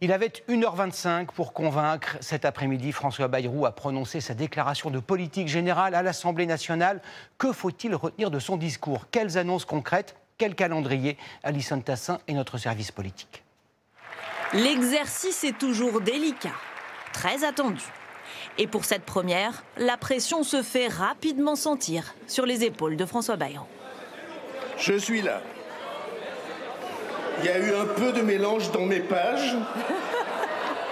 Il avait 1h25 pour convaincre. Cet après-midi, François Bayrou a prononcé sa déclaration de politique générale à l'Assemblée nationale. Que faut-il retenir de son discours? Quelles annonces concrètes? Quel calendrier? Alison Tassin et notre service politique. L'exercice est toujours délicat, très attendu. Et pour cette première, la pression se fait rapidement sentir sur les épaules de François Bayrou. Je suis là. Il y a eu un peu de mélange dans mes pages.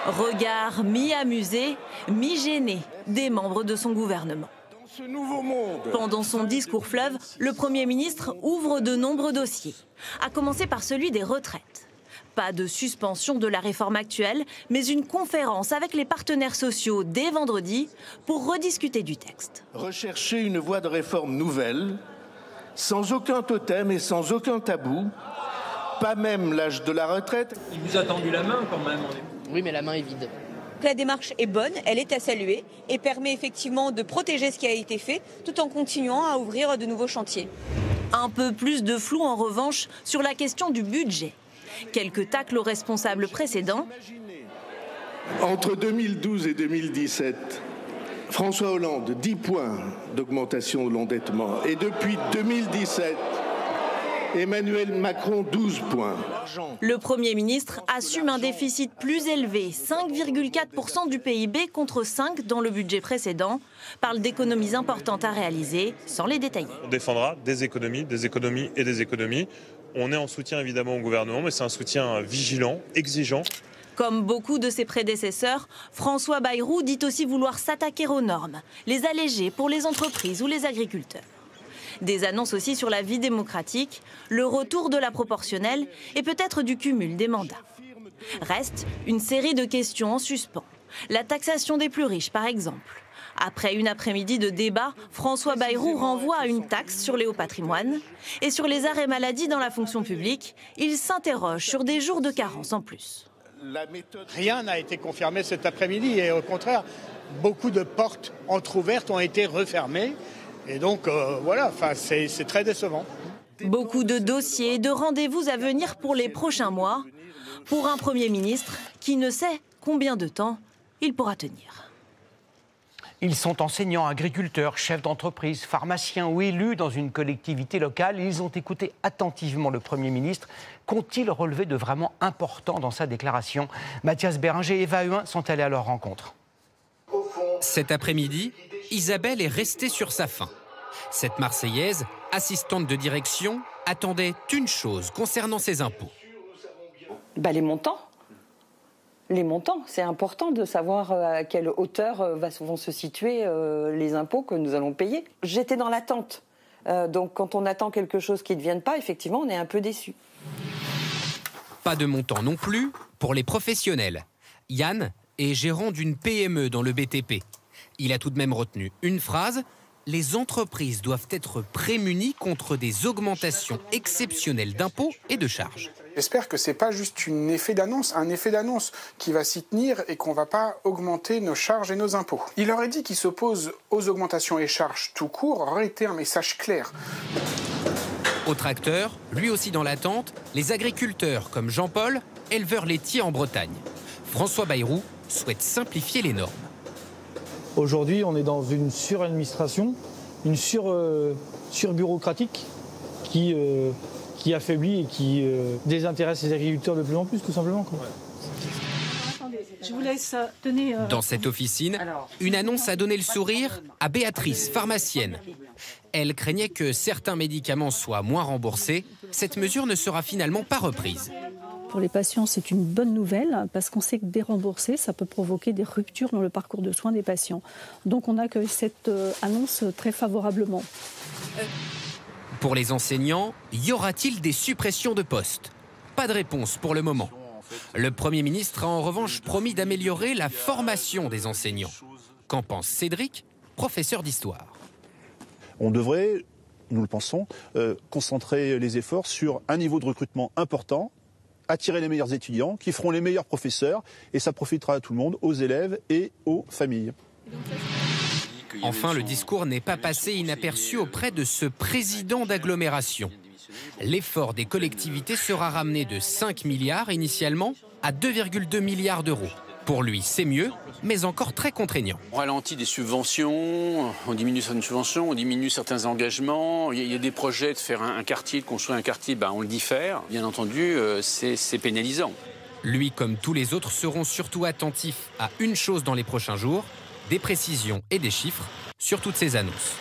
Regard mi-amusé, mi-gêné des membres de son gouvernement. Dans ce nouveau monde. Pendant son discours fleuve, le Premier ministre ouvre de nombreux dossiers, à commencer par celui des retraites. Pas de suspension de la réforme actuelle, mais une conférence avec les partenaires sociaux dès vendredi pour rediscuter du texte. Rechercher une voie de réforme nouvelle, sans aucun totem et sans aucun tabou, pas même l'âge de la retraite. Il vous a tendu la main quand même. Oui, mais la main est vide. La démarche est bonne, elle est à saluer et permet effectivement de protéger ce qui a été fait tout en continuant à ouvrir de nouveaux chantiers. Un peu plus de flou en revanche sur la question du budget. Quelques tacles aux responsables précédents. Entre 2012 et 2017, François Hollande, 10 points d'augmentation de l'endettement. Et depuis 2017, Emmanuel Macron, 12 points. Le Premier ministre assume un déficit plus élevé, 5,4% du PIB contre 5% dans le budget précédent. Parle d'économies importantes à réaliser, sans les détailler. On défendra des économies et des économies. On est en soutien évidemment au gouvernement, mais c'est un soutien vigilant, exigeant. Comme beaucoup de ses prédécesseurs, François Bayrou dit aussi vouloir s'attaquer aux normes, les alléger pour les entreprises ou les agriculteurs. Des annonces aussi sur la vie démocratique, le retour de la proportionnelle et peut-être du cumul des mandats. Reste une série de questions en suspens. La taxation des plus riches, par exemple. Après une après-midi de débat, François Bayrou renvoie à une taxe sur les hauts patrimoines. Et sur les arrêts maladie dans la fonction publique, il s'interroge sur des jours de carence en plus. Rien n'a été confirmé cet après-midi et au contraire, beaucoup de portes entr'ouvertes ont été refermées. Et donc voilà, c'est très décevant. Beaucoup de dossiers et de rendez-vous à venir pour les prochains mois, pour un Premier ministre qui ne sait combien de temps il pourra tenir. Ils sont enseignants, agriculteurs, chefs d'entreprise, pharmaciens ou élus dans une collectivité locale. Ils ont écouté attentivement le Premier ministre. Qu'ont-ils relevé de vraiment important dans sa déclaration? Mathias Béringer et Eva Huin sont allés à leur rencontre. Cet après-midi, Isabelle est restée sur sa faim. Cette Marseillaise, assistante de direction, attendait une chose concernant ses impôts. Les montants. Les montants, c'est important de savoir à quelle hauteur vont se situer les impôts que nous allons payer. J'étais dans l'attente. Donc quand on attend quelque chose qui ne vienne pas, effectivement, on est un peu déçu. Pas de montant non plus pour les professionnels. Yann est gérant d'une PME dans le BTP. Il a tout de même retenu une phrase: les entreprises doivent être prémunies contre des augmentations exceptionnelles d'impôts et de charges. J'espère que ce n'est pas juste un effet d'annonce qui va s'y tenir et qu'on ne va pas augmenter nos charges et nos impôts. Il aurait dit qu'il s'oppose aux augmentations et charges tout court, aurait été un message clair. Autre acteur, lui aussi dans l'attente, les agriculteurs comme Jean-Paul, éleveur laitier en Bretagne. François Bayrou souhaite simplifier les normes. Aujourd'hui, on est dans une suradministration, une surbureaucratique qui affaiblit et qui désintéresse les agriculteurs de plus en plus, tout simplement. Je vous laisse donner... Dans cette officine, une annonce a donné le sourire à Béatrice, pharmacienne. Elle craignait que certains médicaments soient moins remboursés. Cette mesure ne sera finalement pas reprise. Pour les patients, c'est une bonne nouvelle parce qu'on sait que dérembourser, ça peut provoquer des ruptures dans le parcours de soins des patients. Donc on accueille cette annonce très favorablement. Pour les enseignants, y aura-t-il des suppressions de postes? Pas de réponse pour le moment. Le Premier ministre a en revanche promis d'améliorer la formation des enseignants. Qu'en pense Cédric, professeur d'histoire? On devrait, nous le pensons, concentrer les efforts sur un niveau de recrutement important, attirer les meilleurs étudiants, qui feront les meilleurs professeurs, et ça profitera à tout le monde, aux élèves et aux familles. Enfin, le discours n'est pas passé inaperçu auprès de ce président d'agglomération. L'effort des collectivités sera ramené de 5 milliards initialement à 2,2 milliards d'euros. Pour lui, c'est mieux, mais encore très contraignant. On ralentit des subventions, on diminue certaines subventions, on diminue certains engagements. Il y a des projets de faire un quartier, de construire un quartier, on le diffère. Bien entendu, c'est pénalisant. Lui, comme tous les autres, seront surtout attentifs à une chose dans les prochains jours, des précisions et des chiffres sur toutes ces annonces.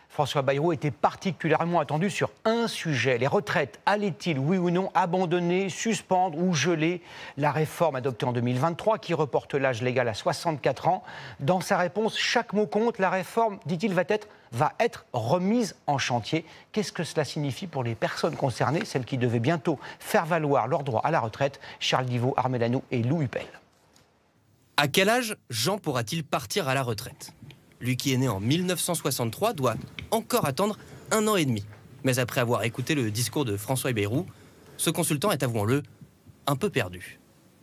François Bayrou était particulièrement attendu sur un sujet. Les retraites, allaient-ils, oui ou non, abandonner, suspendre ou geler la réforme adoptée en 2023 qui reporte l'âge légal à 64 ans? Dans sa réponse, chaque mot compte. La réforme, dit-il, va être remise en chantier. Qu'est-ce que cela signifie pour les personnes concernées, celles qui devaient bientôt faire valoir leur droit à la retraite? Charles Divot, Armel Hanou et Lou Huppel. À quel âge Jean pourra-t-il partir à la retraite? Lui qui est né en 1963 doit encore attendre 1 an et demi. Mais après avoir écouté le discours de François Bayrou, ce consultant est, avouons-le, un peu perdu.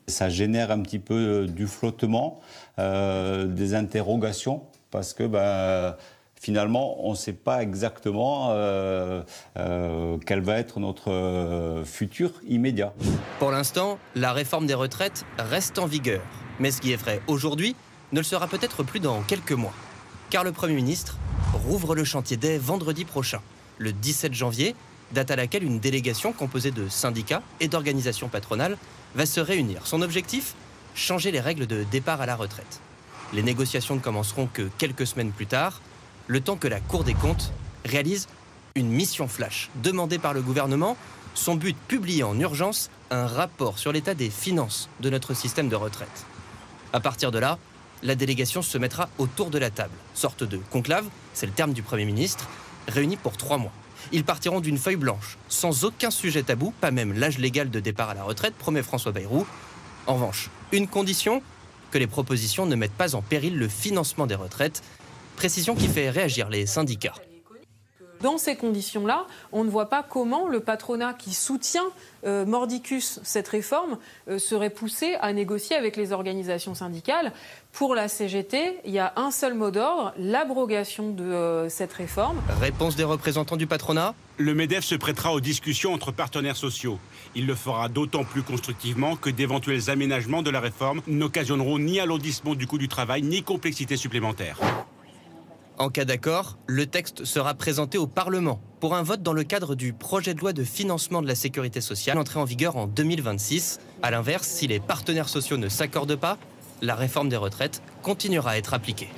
Ça génère un petit peu du flottement, des interrogations, parce que finalement, on ne sait pas exactement quel va être notre futur immédiat. Pour l'instant, la réforme des retraites reste en vigueur. Mais ce qui effraie aujourd'hui ne le sera peut-être plus dans quelques mois. Car le Premier ministre rouvre le chantier dès vendredi prochain, le 17 janvier, date à laquelle une délégation composée de syndicats et d'organisations patronales va se réunir. Son objectif ? Changer les règles de départ à la retraite. Les négociations ne commenceront que quelques semaines plus tard, le temps que la Cour des comptes réalise une mission flash demandée par le gouvernement. Son but, publier en urgence un rapport sur l'état des finances de notre système de retraite. À partir de là, la délégation se mettra autour de la table. Sorte de conclave, c'est le terme du Premier ministre, réuni pour 3 mois. Ils partiront d'une feuille blanche, sans aucun sujet tabou, pas même l'âge légal de départ à la retraite, promet François Bayrou. En revanche, une condition, que les propositions ne mettent pas en péril le financement des retraites, précision qui fait réagir les syndicats. Dans ces conditions-là, on ne voit pas comment le patronat qui soutient mordicus cette réforme serait poussé à négocier avec les organisations syndicales. Pour la CGT, il y a un seul mot d'ordre, l'abrogation de cette réforme. Réponse des représentants du patronat. Le MEDEF se prêtera aux discussions entre partenaires sociaux. Il le fera d'autant plus constructivement que d'éventuels aménagements de la réforme n'occasionneront ni alourdissement du coût du travail, ni complexité supplémentaire. En cas d'accord, le texte sera présenté au Parlement pour un vote dans le cadre du projet de loi de financement de la sécurité sociale, entré en vigueur en 2026. A l'inverse, si les partenaires sociaux ne s'accordent pas, la réforme des retraites continuera à être appliquée.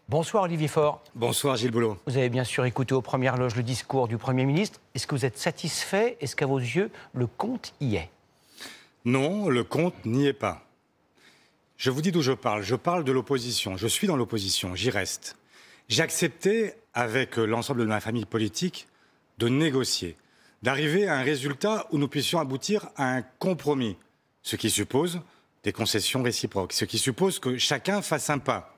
Bonsoir Olivier Faure. Bonsoir Gilles Boulot. Vous avez bien sûr écouté aux premières loges le discours du Premier ministre. Est-ce que vous êtes satisfait? Est-ce qu'à vos yeux, le compte y est? Non, le compte n'y est pas. Je vous dis d'où je parle. Je parle de l'opposition. Je suis dans l'opposition, j'y reste. J'ai accepté, avec l'ensemble de ma famille politique, de négocier, d'arriver à un résultat où nous puissions aboutir à un compromis, ce qui suppose des concessions réciproques, ce qui suppose que chacun fasse un pas.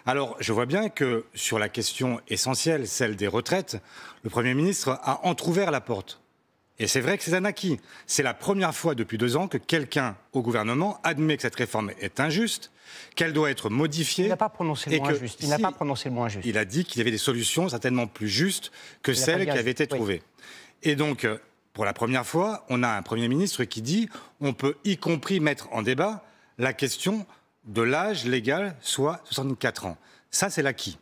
Alors, je vois bien que sur la question essentielle, celle des retraites, le Premier ministre a entrouvert la porte. Et c'est vrai que c'est un acquis. C'est la première fois depuis 2 ans que quelqu'un au gouvernement admet que cette réforme est injuste, qu'elle doit être modifiée. Il n'a pas prononcé le mot injuste. Il n'a pas prononcé le mot injuste. Il a dit qu'il y avait des solutions certainement plus justes que celles qui avaient été trouvées. Et donc, pour la première fois, on a un Premier ministre qui dit on peut y compris mettre en débat la question de l'âge légal, soit 64 ans. Ça, c'est l'acquis.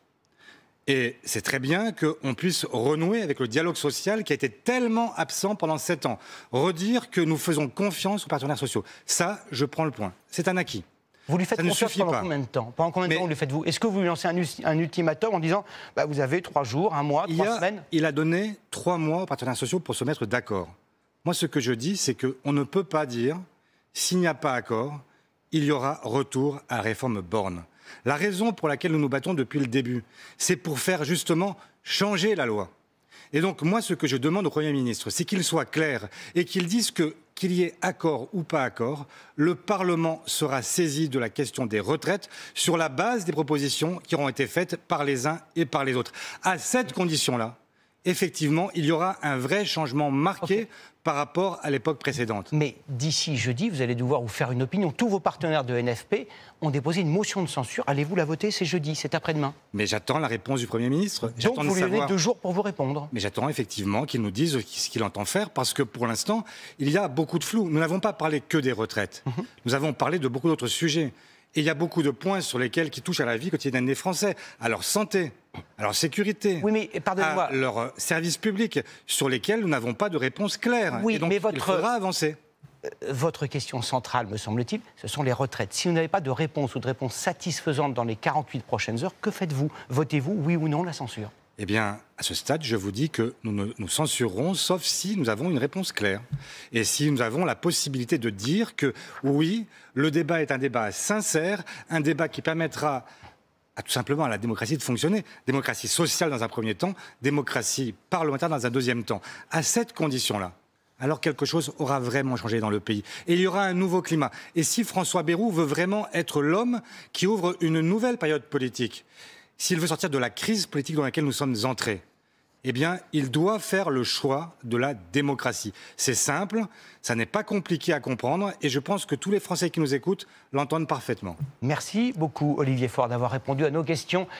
Et c'est très bien qu'on puisse renouer avec le dialogue social qui a été tellement absent pendant 7 ans. Redire que nous faisons confiance aux partenaires sociaux. Ça, je prends le point. C'est un acquis. Vous lui faites confiance pendant combien de temps? Pendant combien de temps vous le faites-vous? Est-ce que vous lui lancez un ultimatum en disant vous avez 3 jours, 1 mois, 3 semaines? Il a donné 3 mois aux partenaires sociaux pour se mettre d'accord. Moi, ce que je dis, c'est qu'on ne peut pas dire s'il n'y a pas accord, il y aura retour à la réforme Borne. La raison pour laquelle nous nous battons depuis le début, c'est pour faire justement changer la loi. Et donc moi, ce que je demande au Premier ministre, c'est qu'il soit clair et qu'il dise qu'il y ait accord ou pas accord, le Parlement sera saisi de la question des retraites sur la base des propositions qui auront été faites par les uns et par les autres. À cette condition-là, effectivement, il y aura un vrai changement marqué par rapport à l'époque précédente. Mais d'ici jeudi, vous allez devoir vous faire une opinion. Tous vos partenaires de NFP ont déposé une motion de censure. Allez-vous la voter? C'est jeudi, c'est après-demain. Mais j'attends la réponse du Premier ministre. Donc vous lui donnez 2 jours pour vous répondre. Mais j'attends effectivement qu'il nous dise ce qu'il entend faire, parce que pour l'instant, il y a beaucoup de flou. Nous n'avons pas parlé que des retraites. Nous avons parlé de beaucoup d'autres sujets. Et il y a beaucoup de points qui touchent à la vie quotidienne des Français, à leur santé, à leur sécurité, à leur service public, sur lesquels nous n'avons pas de réponse claire. Oui, et donc, mais il faudra avancer. Votre question centrale, me semble-t-il, ce sont les retraites. Si vous n'avez pas de réponse ou de réponse satisfaisante dans les 48 prochaines heures, que faites-vous? Votez-vous, oui ou non, la censure? Eh bien, à ce stade, je vous dis que nous censurerons, sauf si nous avons une réponse claire. Et si nous avons la possibilité de dire que, oui, le débat est un débat sincère, un débat qui permettra tout simplement à la démocratie de fonctionner. Démocratie sociale dans un premier temps, démocratie parlementaire dans un deuxième temps. À cette condition-là, alors quelque chose aura vraiment changé dans le pays. Et il y aura un nouveau climat. Et si François Bayrou veut vraiment être l'homme qui ouvre une nouvelle période politique, s'il veut sortir de la crise politique dans laquelle nous sommes entrés, eh bien, il doit faire le choix de la démocratie. C'est simple, ça n'est pas compliqué à comprendre, et je pense que tous les Français qui nous écoutent l'entendent parfaitement. Merci beaucoup, Olivier Faure, d'avoir répondu à nos questions.